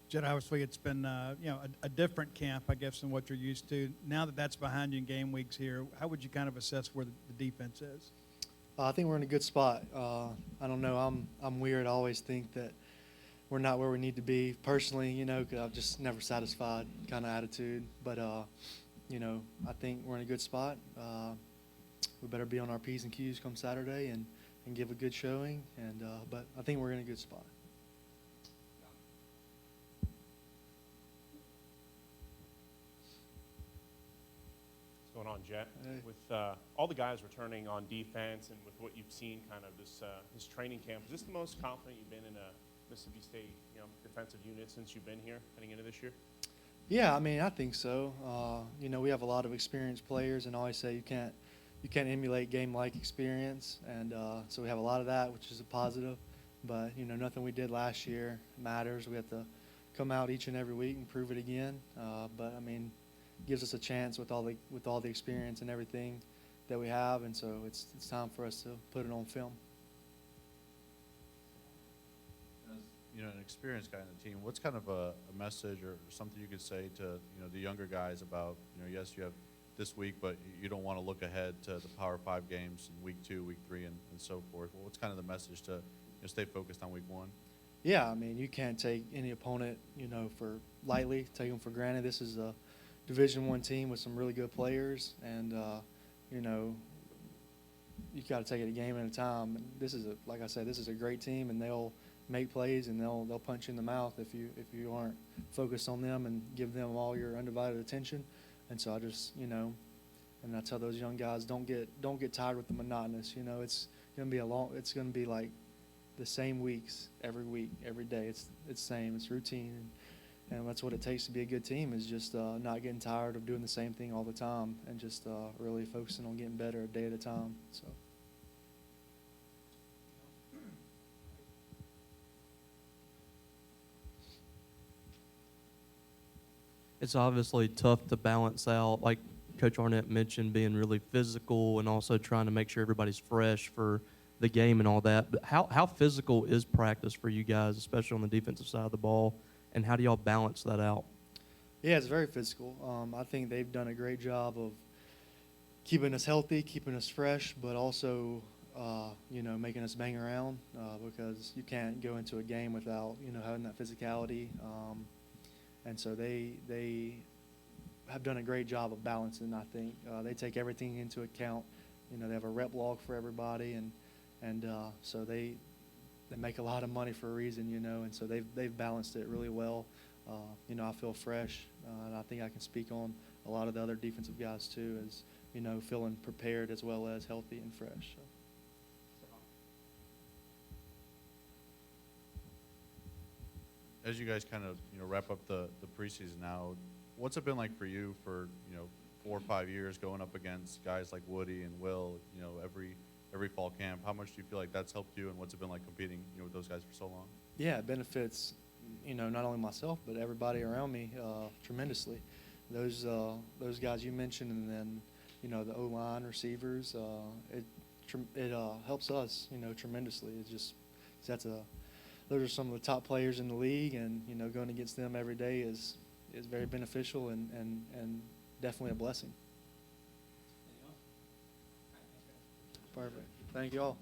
Jett, obviously it's been a different camp, I guess, than what you're used to. Now that that's behind you in game weeks here, how would you kind of assess where the defense is? I think we're in a good spot. I don't know. I'm weird. I always think that we're not where we need to be personally, because I'm just never satisfied kind of attitude. But, I think we're in a good spot. We better be on our P's and Q's come Saturday and give a good showing. But I think we're in a good spot. What's going on, Jett? Hey. With all the guys returning on defense and with what you've seen kind of this training camp, is this the most confident you've been in a Mississippi State defensive unit since you've been here heading into this year? Yeah, I mean, I think so. We have a lot of experienced players, and I always say you can't emulate game-like experience, and so we have a lot of that, which is a positive. But nothing we did last year matters. We have to come out each and every week and prove it again. But I mean, gives us a chance with all the experience and everything that we have, and so it's time for us to put it on film. As an experienced guy on the team, what's kind of a message or something you could say to the younger guys about yes, you have this week, but you don't want to look ahead to the Power 5 games in week 2, week 3, and so forth. Well, what's kind of the message to stay focused on week 1? Yeah, I mean, you can't take any opponent for lightly, take them for granted. This is a Division I team with some really good players, and you got to take it a game at a time. And like I said, this is a great team, and they'll make plays and they'll punch you in the mouth if you aren't focused on them and give them all your undivided attention. And so I just and I tell those young guys, don't get tired with the monotonous. It's gonna be like the same weeks every week, every day. It's same, it's routine. And that's what it takes to be a good team, is just not getting tired of doing the same thing all the time, and just really focusing on getting better a day at a time. So. It's obviously tough to balance out, like Coach Arnett mentioned, being really physical and also trying to make sure everybody's fresh for the game and all that. But how physical is practice for you guys, especially on the defensive side of the ball? And how do y'all balance that out? Yeah, it's very physical. I think they've done a great job of keeping us healthy, keeping us fresh, but also, making us bang around because you can't go into a game without, having that physicality. And so they have done a great job of balancing, I think. They take everything into account. They have a rep log for everybody, and so they make a lot of money for a reason, and so they've balanced it really well. I feel fresh, and I think I can speak on a lot of the other defensive guys too, as feeling prepared as well as healthy and fresh. So. As you guys kind of wrap up the preseason now, what's it been like for you for 4 or 5 years going up against guys like Woody and Will, every fall camp? How much do you feel like that's helped you, and what's it been like competing with those guys for so long? Yeah, it benefits not only myself but everybody around me tremendously. Those guys you mentioned, and then the O-line receivers, it helps us tremendously. It's just those are some of the top players in the league, and going against them every day is very beneficial and definitely a blessing. Perfect. Thank you all.